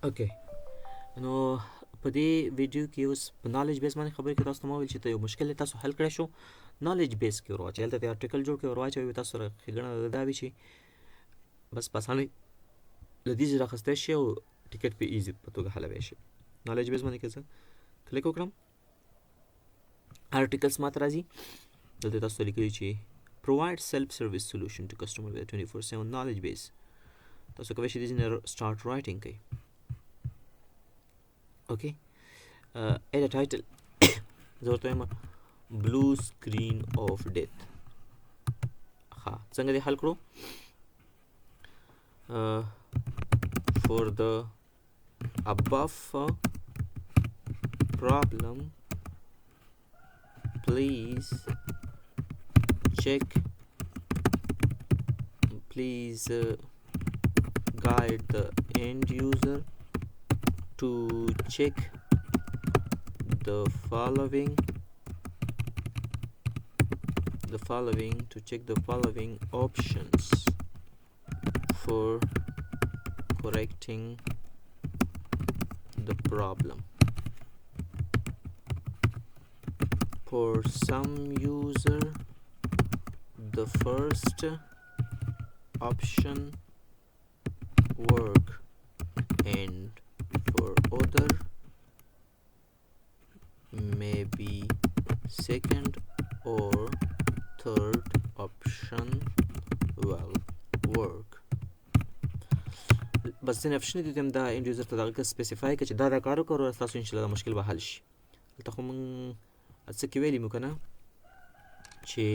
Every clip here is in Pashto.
اوکې نو په دې ویډیو کې اوس په نالج بیس باندې خبرې کوي. تاسو ته ما ویل چې ته یو مشکل تاسو حل کړی شو نالج بیس کې ورواچوئ. هلته د ارټیکل جوړ کړئ ورواچوئ. تاسو سره ښېګڼه دا وي چې بس په اسانۍ له دې ځای راخیستی شي او ټیکټ په ایزي په توګه حلوی شي. نالج بیس باندې که زه کلیک وکړم ارټیکلس ماته راځي. دلته تاسو ته لیکلي چې provide self-service solution to customer with a 24/7 knowledge base. تاسو کولی شئ دې ځای نه start writing کوئ. اوکې add a title زه ورته وایم blue screen of death. ښه څنګه دې حل کړو؟ for the above problem please guide the end user to check the following options for correcting the problem. For some user the first option work and for other maybe second or third option will work. بس ځینې اپشن دي ته دا انډ یوزر ته دغه سپیسیفای کړه چې دا کار وکړو ستاسو انشاءالله دا مشکل به حل شي. دلته خو موږ څه کې ویلي مو که نه چې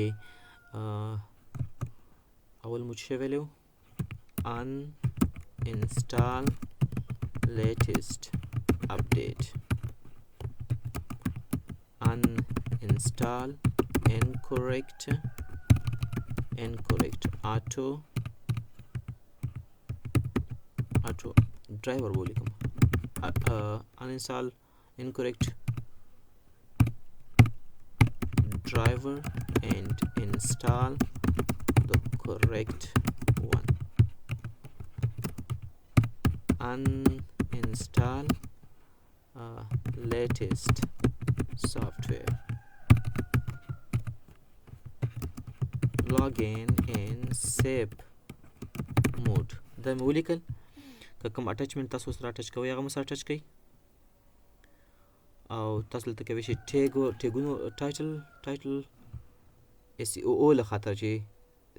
اول مو څه ویلي uninstall latest update, uninstall incorrect auto driver बोली कम uninstall incorrect driver and install the correct one. Uninstall latest software, login in SAP mode. دا مې ولیکل. که کوم اټچمنټ تاسو سره اټچ کوئ هغه مو سره اټچ کړئ او تاسو دلته کولی شئ ټیګونو ټایټل اس ای او له خاطر چې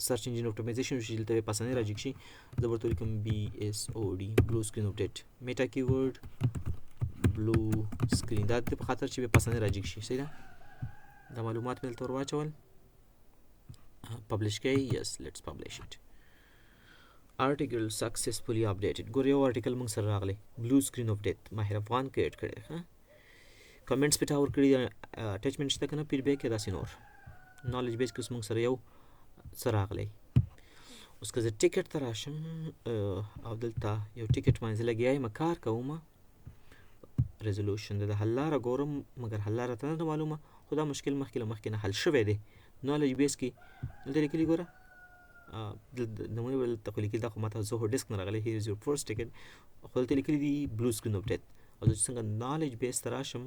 سرچ انجن اپټیمایزیشن وشي دلته په اسانۍ راجګ شي. زه به ورته ولیکم BSOD بلو سکرین اپډیټ میټا کیورډ بلو سکرین دا د په خاطر چې په اسانۍ راجګ شي. صحیح ده. دا معلومات مې دلته ور واچول. پبلش کوئ. یس لیټس پبلش اټ. article successfully updated. ګور یو article موږ سره راغلی blue screen of death ماهر افغان کریټ کړی. کمنټس پې ټاور کړي اټچمنټ شته که نه فیډبیک یې داسې نور نالج بیس کې اوس موږ سره یو څه راغلی. اوس که زه ټیکټ ته راشم او دلته یو ټیکټ باندې زه لګیا یم کار کوم ریزولوشن د حل لاره ګورم مګر حل لاره ته نه ده معلومه خو دا مشکل مخکې له مخکې نه حل شوی دی. نالج بیس کې دلته لیکلي ګوره نمونه به دلته خو لیکلي دا خو ماته زوهو ډیسک نه راغلی here is your first ticket خو دلته لیکلي دي blue screen of death. او زه چې څنګه نالج بیس ته راشم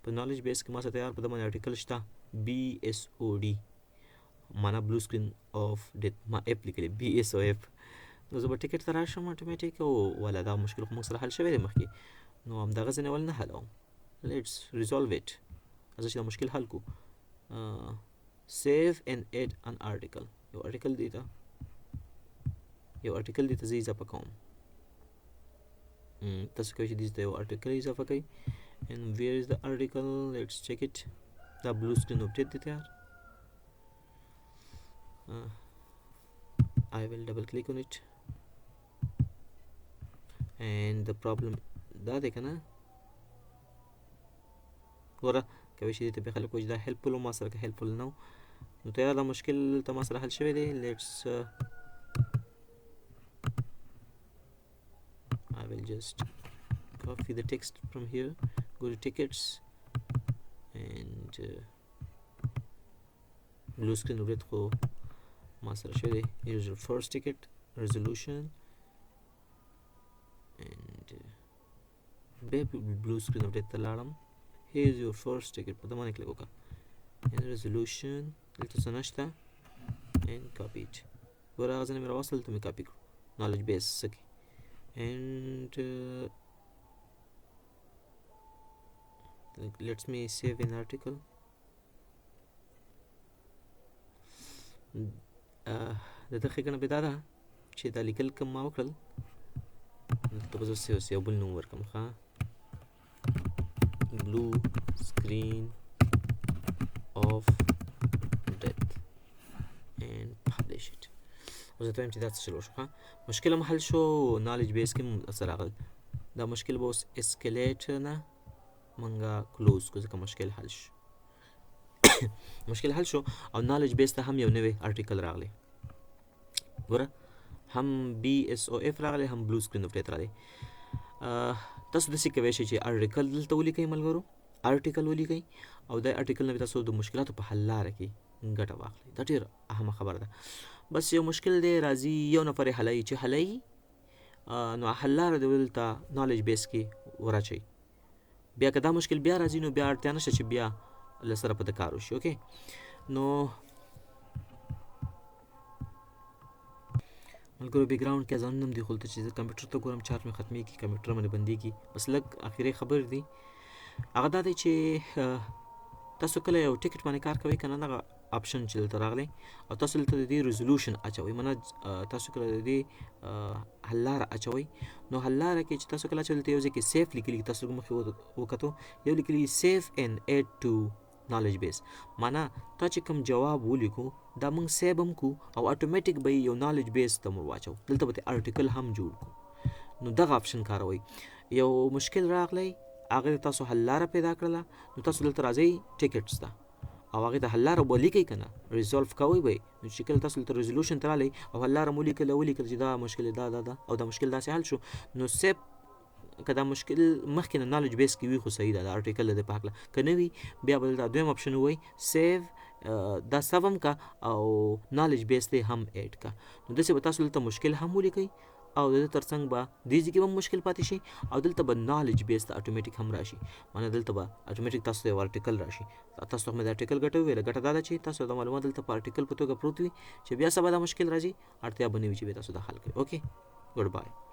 په نالج بیس کې ما سره تیار په ده باندې ارټیکل شته BSOD معنا بلو سکرین آف ډیت ما اپ لیکلی BSOF. نو زه به ټیکټ ته راشم اټومیټیک او والا دا مشکل خو موږ سره حل شوی دی مخکې نو همدغه ځای نه ول نه حلوم. لیټس ریزالو اټ. راځه چې دا مشکل حل کړو. سیو اینډ ایډ ان ارټیکل. یو ارټیکل دې ته زه اضافه کوم. تاسو کولی شئ دې ته یو ارټیکل اضافه کوئ. and where is the article? Let's check it. The blue screen update dete yaar. I will double click on it and the problem da dekha na gora کوي چې دې ته خلک وایي دا هیلپفul ما سره که هیلپفul نه نو تیار دا مشکل ته ما سره حل شوی دی. لیټس I will just copy the text from here, go to tickets and blue screen update ko ma sara showed. Here is your first ticket resolution and بیا بلو سکرین اپډیټ ته لاړم. here is your first ticket په دمانه کلیک وکړه and resolution دلته څه نشته and copy it. ګوره هغه ځای نه مې راوستل دلته مې کاپي کړو knowledge base سکي and lets me save an article. د دغه ښېګڼه بې دا ده چې دا لیکل کوم ما وکړل دلته به زه یو بل نوم ورکړم ښه blue screen of death and publish it. اوس زه ته وایم چې دا څه چل وشو ښه مشکل هم حل شو knowledge base کې هم څه راغل دا مشکل به اوس اسکلیټ نه منګه کلوز کړو ځکه مشکل حل شو مشکل حل شو او knowledge base ته هم یو نوی ارټیکل راغلی ګوره هم BSOF راغلی هم blue screen of death راغلی تاسو داسې کوی شئ چې ارټیکل دلته ولیکئ ملګرو ارټیکل ولیکئ او دا ارټیکل نه تاسو د مشکلاتو په حل لاره کې ګټه واخلئ دا ډېر اهمه خبره ده بس یو مشکل دی راځي یو نفر یې حلوي چې حلوي نو حل لاره د دلته knowledge base کې ورچئ بیا که دا مشکل بیا راځي نو بیا اړتیا نشته چې بیا له سره په د کار وشي اوکې نو ملګرو بیکګراوند کې اذانونه هم دي خو دلته چې زه کمپیوټر ته ګورم چارج مې ختمیږي کمپیوټر باندې بندېږي بس لږ اخري خبرې دي هغه دا دی چې تاسو کله یو ټیکټ باندې کار کوئ که نه دغه آپشن چې دلته راغلی او تاسو دلته د دې ریزولوشن اچوئ منه تاسو کله د دې حل لاره اچوئ نو حل لاره کې چې تاسو کله اچوئ دلته یو ځای کې سیف لیکلي تاسو مخکې وکتو یو لیکلي سیف اینډ ایډ ټو knowledge base معنا تا چې کوم جواب ولیکو دا موږ سیو هم کو او اتوماتیک به یو knowledge base ته مو واچو دلته به ارټیکل هم جوړ کو نو دغه آپشن کاروئ یو مشکل راغلی هغه تاسو حل لاره پیدا کړله نو تاسو دلته راځئ ټیکټس ته او هغې ته حل لاره به لیکئ که نه ریزالف کوئ به نو چې کله تاسو دلته ریزولوشن ته راغلی او حل لاره مو ولیکل چې دا مشکل دا او دا مشکل داسې حل شو نو سیف که دا مشکل مخکې نه knowledge base کې وي خو صحیح ده دا ارټیکل د په هکله که نه وي بیا به دلته دویم آپشن ووایي سیو دا سیو هم که او knowledge base ته هم ایډ که نو داسې به تاسو دلته مشکل هم ولیکئ او د تر څنګ به دې ځای کې به مشکل پاتې شي او دلته به knowledge base ته اتوماتیک هم راشي معنی دلته به اتوماتیک تاسو ته یو ارټیکل راشي تاسو ته مې د ارټیکل ګټه وویله ګټه دا ده چې تاسو د معلومات دلته په ارټیکل په توګه پروت وي چې بیا سبا دا مشکل راځي اړتیا به نه وي چې بیا تاسو دا حل کړئ اوکې ګډ بای